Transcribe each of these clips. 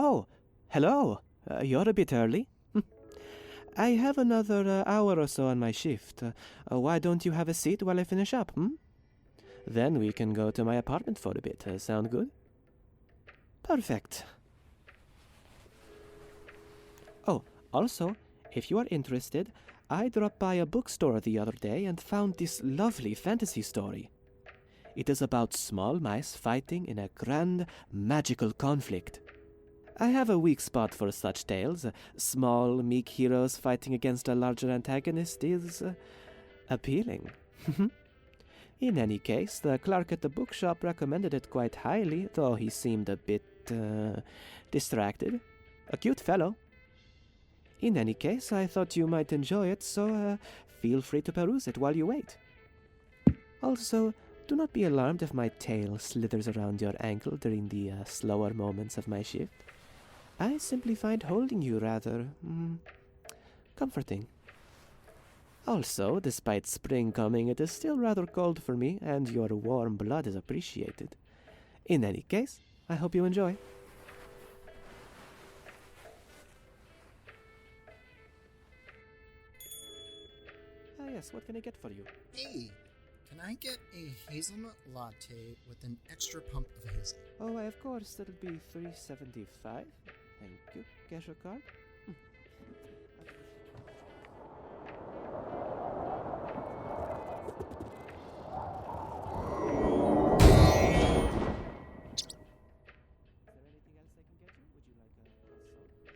Oh, hello. You're a bit early. I have another hour or so on my shift. Why don't you have a seat while I finish up, Then we can go to my apartment for a bit. Sound good? Perfect. Oh, also, if you are interested, I dropped by a bookstore the other day and found this lovely fantasy story. It is about small mice fighting in a grand magical conflict. I have a weak spot for such tales. Small, meek heroes fighting against a larger antagonist is appealing. In any case, the clerk at the bookshop recommended it quite highly, though he seemed a bit distracted. A cute fellow. In any case, I thought you might enjoy it, so feel free to peruse it while you wait. Also, do not be alarmed if my tail slithers around your ankle during the slower moments of my shift. I simply find holding you rather comforting. Also, despite spring coming, it is still rather cold for me, and your warm blood is appreciated. In any case, I hope you enjoy. Yes, what can I get for you? Hey, can I get a hazelnut latte with an extra pump of hazel? Oh, why, of course, that'll be $3.75. Thank you. Cash or card?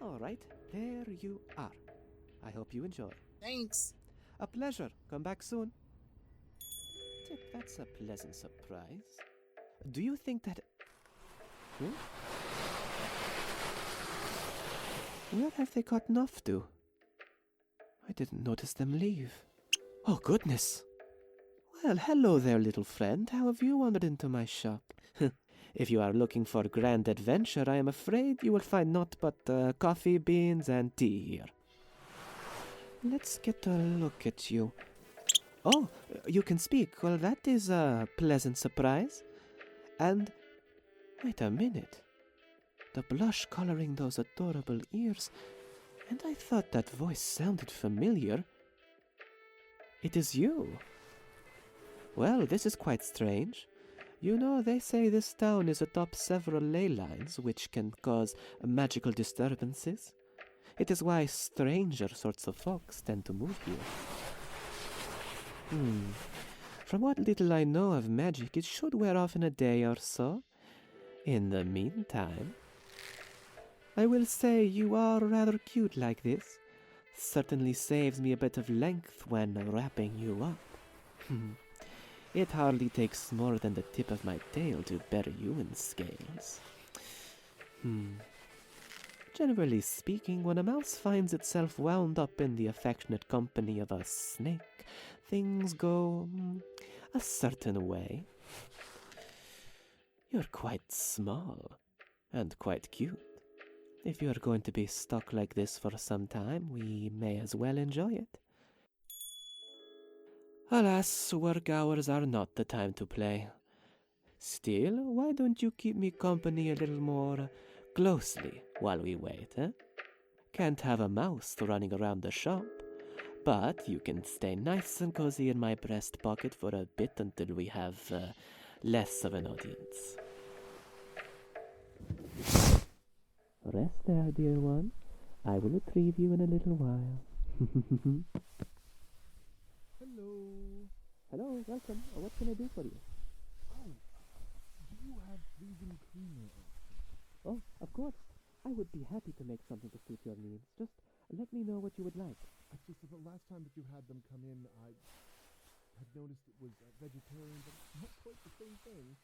All right, there you are. I hope you enjoy. Thanks. A pleasure. Come back soon. Tip, that's a pleasant surprise. Do you think that... Where have they gotten off to? I didn't notice them leave. Oh, goodness. Well, hello there, little friend. How have you wandered into my shop? If you are looking for grand adventure, I am afraid you will find naught but coffee, beans, and tea here. Let's get a look at you. Oh, you can speak. Well, that is a pleasant surprise. And wait a minute. The blush coloring those adorable ears, and I thought that voice sounded familiar. It is you. Well, this is quite strange. You know, they say this town is atop several ley lines which can cause magical disturbances. It is why stranger sorts of folks tend to move here. From what little I know of magic, it should wear off in a day or so. In the meantime, I will say you are rather cute like this. Certainly saves me a bit of length when wrapping you up. It hardly takes more than the tip of my tail to bury you in scales. Generally speaking, when a mouse finds itself wound up in the affectionate company of a snake, things go a certain way. You're quite small and quite cute. If you are going to be stuck like this for some time, we may as well enjoy it. Alas, work hours are not the time to play. Still, why don't you keep me company a little more closely while we wait, eh? Can't have a mouse running around the shop, but you can stay nice and cozy in my breast pocket for a bit until we have less of an audience. Rest there, dear one. I will retrieve you in a little while. Hello, welcome. What can I do for you? Oh, do you have vegan creamer? Oh, of course. I would be happy to make something to suit your needs. Just let me know what you would like. It's just that the last time that you had them come in, I had noticed it was vegetarian, but it's not quite the same thing.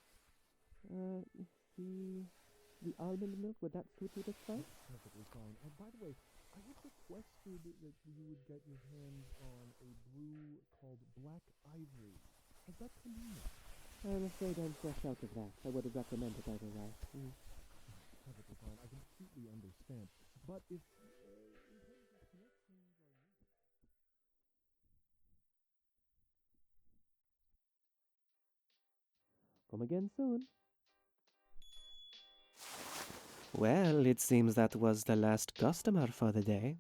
The almond milk, would that suit you just fine? That's perfectly fine. And by the way, I had requested that you would get your hands on a brew called Black Ivory. Has that come in yet? I'm afraid I'm fresh out of that. I would have recommended either way. Perfectly fine. I completely understand. But if Come again soon. Well, it seems that was the last customer for the day.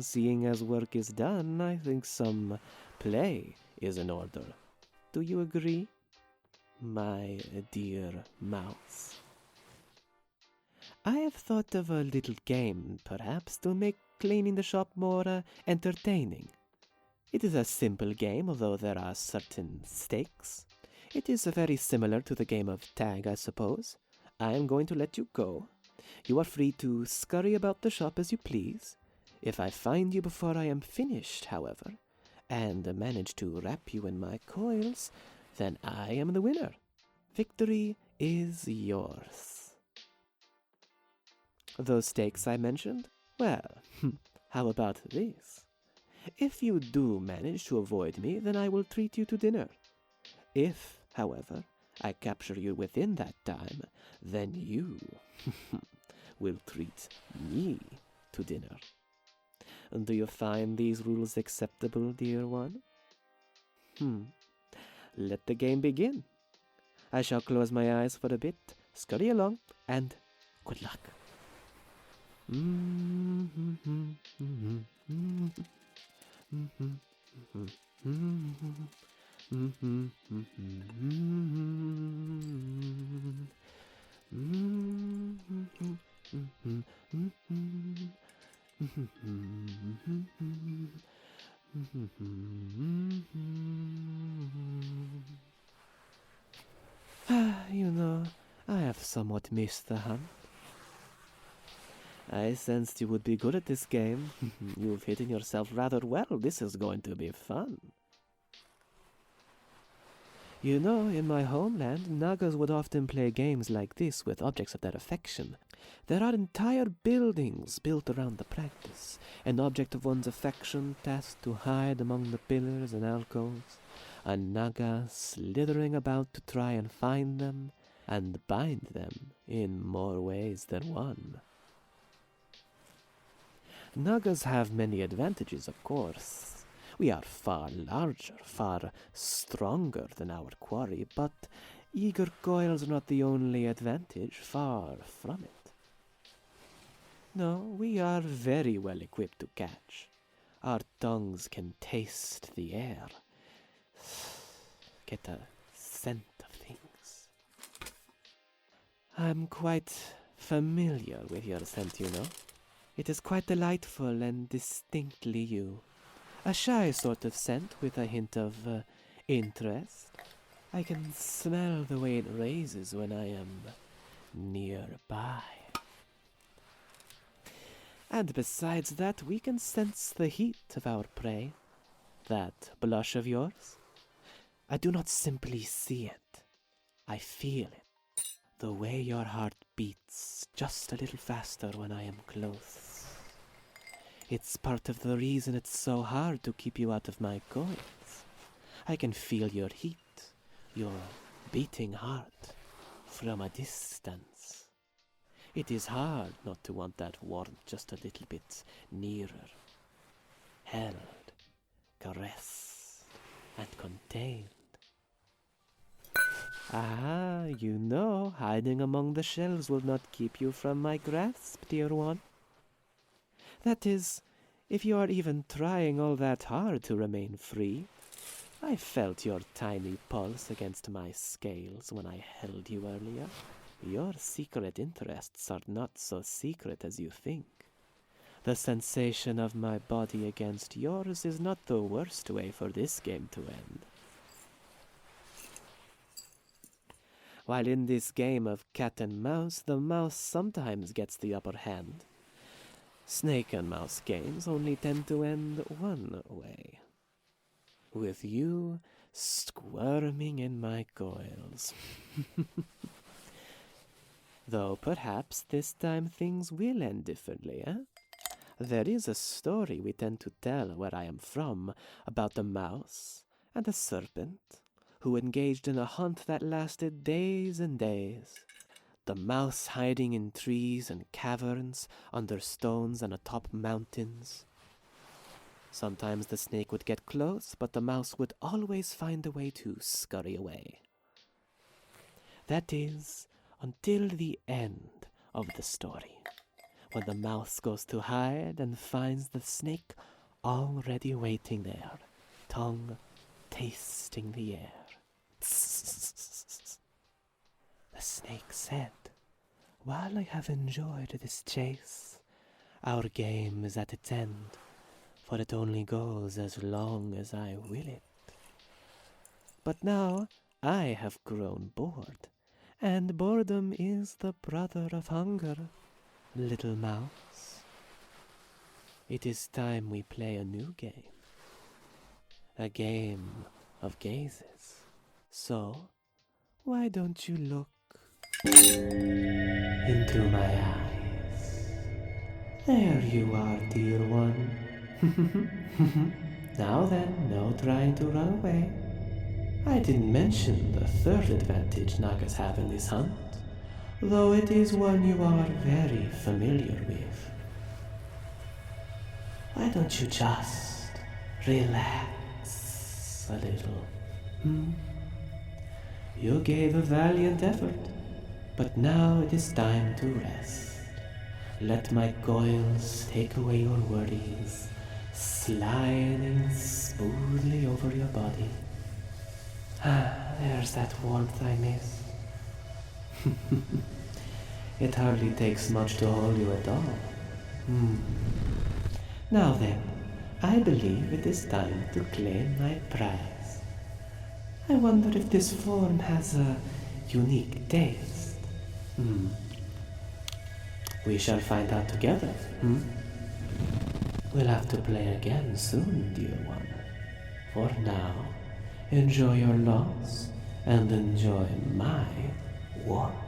Seeing as work is done, I think some play is in order. Do you agree, my dear mouse? I have thought of a little game, perhaps, to make cleaning the shop more entertaining. It is a simple game, although there are certain stakes. It is very similar to the game of tag, I suppose. I am going to let you go. You are free to scurry about the shop as you please. If I find you before I am finished, however, and manage to wrap you in my coils, then I am the winner. Victory is yours. Those stakes I mentioned? Well, how about this? If you do manage to avoid me, then I will treat you to dinner. If, however, I capture you within that time, then you will treat me to dinner. Do you find these rules acceptable, dear one? Let the game begin. I shall close my eyes for a bit, scurry along, and good luck. You know, I have somewhat missed the hunt. I sensed you would be good at this game. You've hidden yourself rather well. This is going to be fun. You know, in my homeland, Nagas would often play games like this with objects of their affection. There are entire buildings built around the practice, an object of one's affection tasked to hide among the pillars and alcoves, a Naga slithering about to try and find them and bind them in more ways than one. Nagas have many advantages, of course. We are far larger, far stronger than our quarry, but eager coils are not the only advantage, far from it. No, we are very well equipped to catch. Our tongues can taste the air, get a scent of things. I'm quite familiar with your scent, you know. It is quite delightful and distinctly you. A shy sort of scent with a hint of interest. I can smell the way it raises when I am nearby. And besides that, we can sense the heat of our prey. That blush of yours? I do not simply see it. I feel it. The way your heart beats just a little faster when I am close. It's part of the reason it's so hard to keep you out of my coils. I can feel your heat, your beating heart, from a distance. It is hard not to want that warmth just a little bit nearer. Held, caressed, and contained. Ah, you know, hiding among the shelves will not keep you from my grasp, dear one. That is, if you are even trying all that hard to remain free. I felt your tiny pulse against my scales when I held you earlier. Your secret interests are not so secret as you think. The sensation of my body against yours is not the worst way for this game to end. While in this game of cat and mouse, the mouse sometimes gets the upper hand. Snake and mouse games only tend to end one way. With you squirming in my coils. Though perhaps this time things will end differently, eh? There is a story we tend to tell where I am from about a mouse and a serpent who engaged in a hunt that lasted days and days. The mouse hiding in trees and caverns, under stones and atop mountains. Sometimes the snake would get close, but the mouse would always find a way to scurry away. That is, until the end of the story, when the mouse goes to hide and finds the snake already waiting there, tongue tasting the air. The snake said, "While I have enjoyed this chase, our game is at its end, for it only goes as long as I will it. But now I have grown bored, and boredom is the brother of hunger, little mouse. It is time we play a new game, a game of gazes. So, why don't you look into my eyes? There you are, dear one. Now then, no trying to run away. I didn't mention the third advantage Nagas have in this hunt, though it is one you are very familiar with. Why don't you just relax a little? You gave a valiant effort, but now it is time to rest. Let my coils take away your worries, sliding smoothly over your body. There's that warmth I miss. It hardly takes much to hold you at all. Now then, I believe it is time to claim my prize. I wonder if this form has a unique taste. We shall find out together. We'll have to play again soon, dear one. For now, enjoy your loss and enjoy my warmth.